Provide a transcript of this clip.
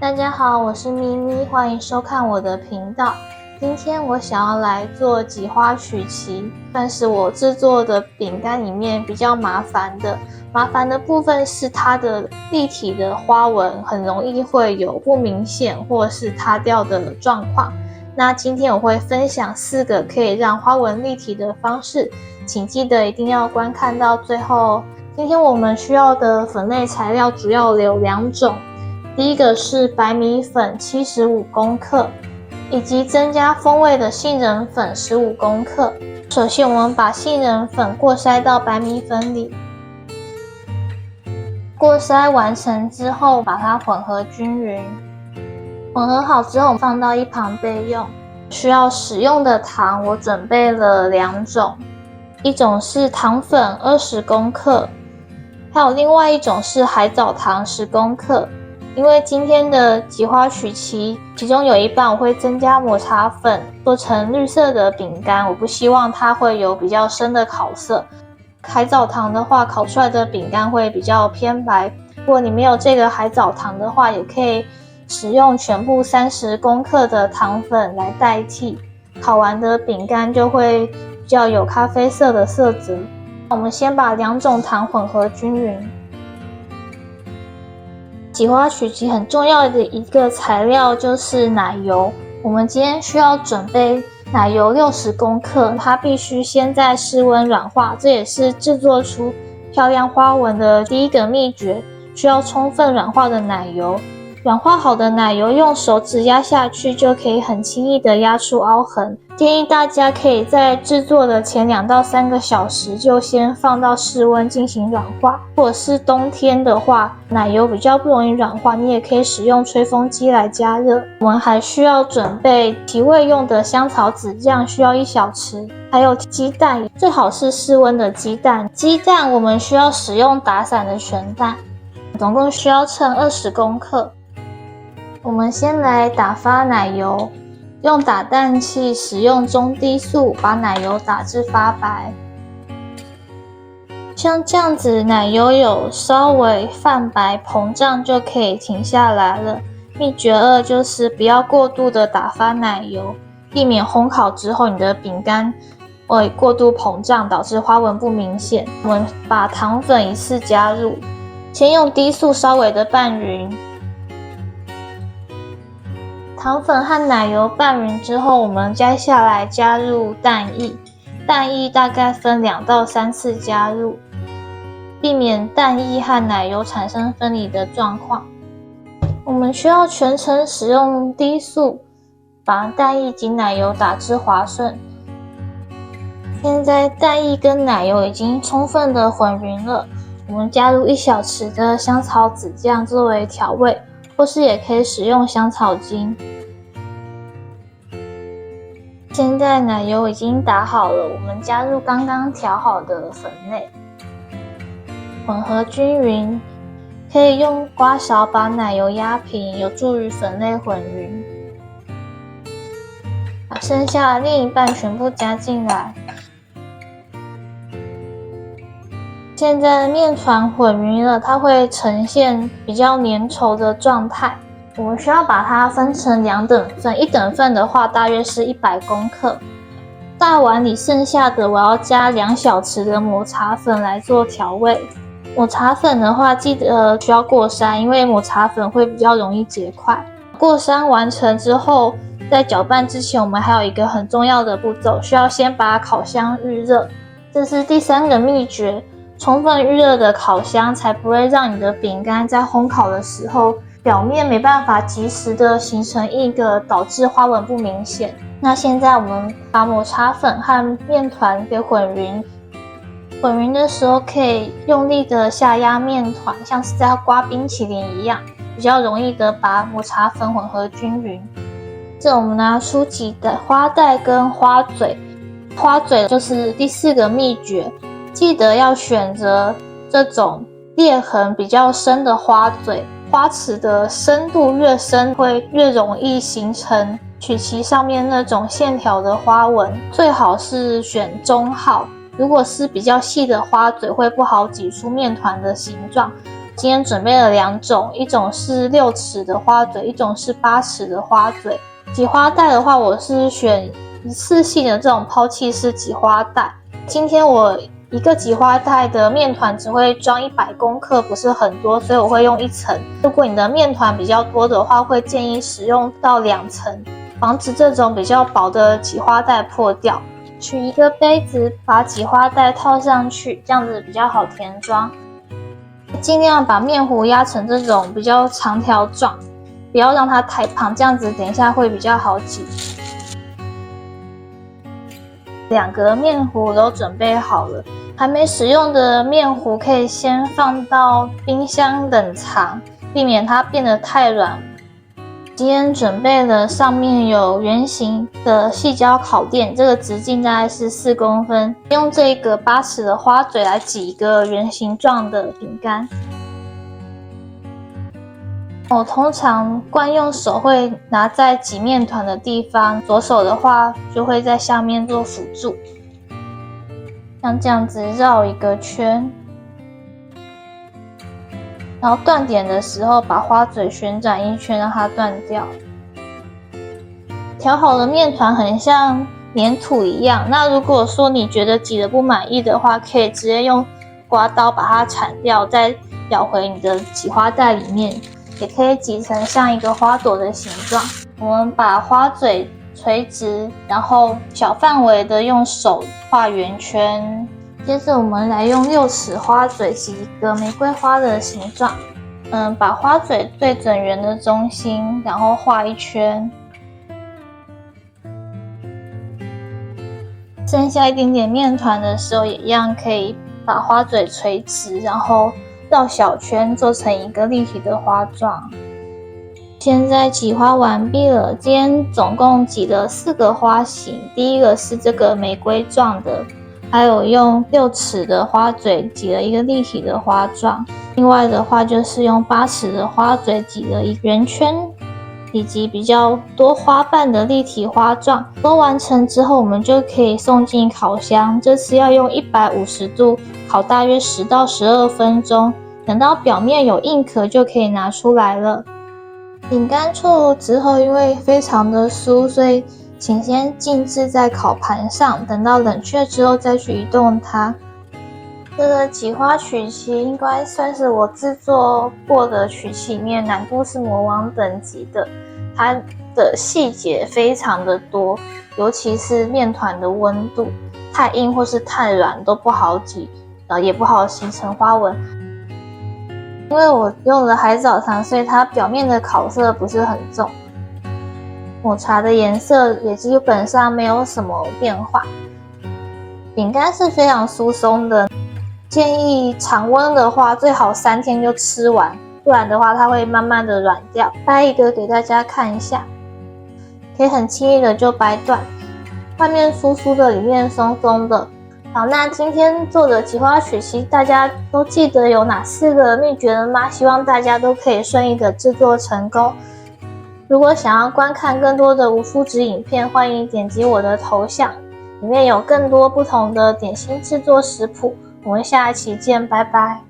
大家好，我是咪咪，欢迎收看我的频道。今天我想要来做挤花曲奇，算是我制作的饼干里面比较麻烦的。麻烦的部分是它的立体的花纹很容易会有不明显或是塌掉的状况。那今天我会分享4个可以让花纹立体的方式，请记得一定要观看到最后。今天我们需要的粉类材料主要有2种，第一个是白米粉75公克，以及增加风味的杏仁粉15公克。首先我们把杏仁粉过筛到白米粉里，过筛完成之后把它混合均匀。混合好之后放到一旁备用。需要使用的糖我准备了2种，一种是糖粉20公克，还有另外一种是海藻糖10公克。因为今天的挤花曲奇其中有一半我会增加抹茶粉做成绿色的饼干，我不希望它会有比较深的烤色。海藻糖的话烤出来的饼干会比较偏白，如果你没有这个海藻糖的话，也可以使用全部30公克的糖粉来代替，烤完的饼干就会比较有咖啡色的色泽。我们先把2种糖混合均匀。挤花曲奇很重要的一个材料就是奶油，我们今天需要准备奶油60公克，它必须先在室温软化，这也是制作出漂亮花纹的第一个秘诀，需要充分软化的奶油。软化好的奶油用手指压下去就可以很轻易的压出凹痕，建议大家可以在制作的前2到3个小时就先放到室温进行软化。如果是冬天的话，奶油比较不容易软化，你也可以使用吹风机来加热。我们还需要准备提味用的香草籽酱，需要1小匙，还有鸡蛋，最好是室温的鸡蛋。鸡蛋我们需要使用打散的全蛋，总共需要称20公克。我们先来打发奶油，用打蛋器使用中低速把奶油打至发白。像这样子奶油有稍微泛白膨胀就可以停下来了。秘诀2就是不要过度的打发奶油，避免烘烤之后你的饼干会过度膨胀导致花纹不明显。我们把糖粉一次加入，先用低速稍微的拌匀。糖粉和奶油拌匀之后，我们接下来加入蛋液，蛋液大概分2到3次加入，避免蛋液和奶油产生分离的状况。我们需要全程使用低速，把蛋液及奶油打至滑顺。现在蛋液跟奶油已经充分的混匀了，我们加入1小匙的香草籽酱作为调味，或是也可以使用香草精。现在奶油已经打好了，我们加入刚刚调好的粉类，混合均匀，可以用刮勺把奶油压平，有助于粉类混匀。把剩下的另一半全部加进来。现在面团混匀了，它会呈现比较粘稠的状态。我们需要把它分成2等份，1等份的话大约是100公克。大碗里剩下的我要加2小匙的抹茶粉来做调味。抹茶粉的话记得需要过筛，因为抹茶粉会比较容易结块。过筛完成之后，在搅拌之前我们还有一个很重要的步骤，需要先把烤箱预热，这是第3个秘诀。充分预热的烤箱才不会让你的饼干在烘烤的时候表面没办法及时的形成一个导致花纹不明显。那现在我们把抹茶粉和面团给混匀，混匀的时候可以用力的下压面团，像是在刮冰淇淋一样，比较容易的把抹茶粉混合均匀。这我们拿出挤的花带跟花嘴，花嘴就是第4个秘诀，记得要选择这种裂痕比较深的花嘴，花齿的深度越深，会越容易形成曲奇上面那种线条的花纹，最好是选中号。如果是比较细的花嘴，会不好挤出面团的形状。今天准备了2种，一种是6齿的花嘴，一种是8齿的花嘴。挤花袋的话，我是选一次性的这种抛弃式挤花袋。今天我一个挤花袋的面团只会装100公克，不是很多，所以我会用1层。如果你的面团比较多的话，会建议使用到2层，防止这种比较薄的挤花袋破掉。取一个杯子，把挤花袋套上去，这样子比较好填装。尽量把面糊压成这种比较长条状，不要让它太胖，这样子等一下会比较好挤。2个面糊都准备好了，还没使用的面糊可以先放到冰箱冷藏，避免它变得太软。今天准备了上面有圆形的细胶烤垫，这个直径大概是4公分，用这个8齿的花嘴来挤一个圆形状的饼干。我通常惯用手会拿在挤面团的地方，左手的话就会在下面做辅助，像这样子绕一个圈。然后断点的时候，把花嘴旋转1圈，让它断掉。调好的面团很像粘土一样，那如果说你觉得挤得不满意的话，可以直接用刮刀把它铲掉，再舀回你的挤花袋里面，也可以挤成像一个花朵的形状。我们把花嘴垂直，然后小范围的用手画圆圈。接着我们来用6齿花嘴挤一个玫瑰花的形状。把花嘴对准圆的中心，然后画1圈。剩下一点点面团的时候，也一样可以把花嘴垂直，然后绕小圈，做成一个立体的花状。现在挤花完毕了，今天总共挤了4个花型。第一个是这个玫瑰状的，还有用6齿的花嘴挤了一个立体的花状。另外的话就是用8齿的花嘴挤了一个圆圈，以及比较多花瓣的立体花状。都完成之后，我们就可以送进烤箱。这次要用150度烤大约10到12分钟，等到表面有硬壳就可以拿出来了。饼干出炉之后，因为非常的酥，所以请先静置在烤盘上，等到冷却之后再去移动它。这个挤花曲奇应该算是我制作过的曲奇里面难度是魔王等级的，它的细节非常的多，尤其是面团的温度，太硬或是太软都不好挤，也不好形成花纹。因为我用了海藻糖，所以它表面的烤色不是很重，抹茶的颜色也基本上没有什么变化。饼干是非常酥松的，建议常温的话最好3天就吃完，不然的话它会慢慢的软掉。掰一个给大家看一下，可以很轻易的就掰断，外面酥酥的，里面松松的。好，那今天做的挤花曲奇，大家都记得有哪4个秘诀了吗？希望大家都可以顺利的制作成功。如果想要观看更多的无麸质影片，欢迎点击我的头像，里面有更多不同的点心制作食谱。我们下一期见，拜拜。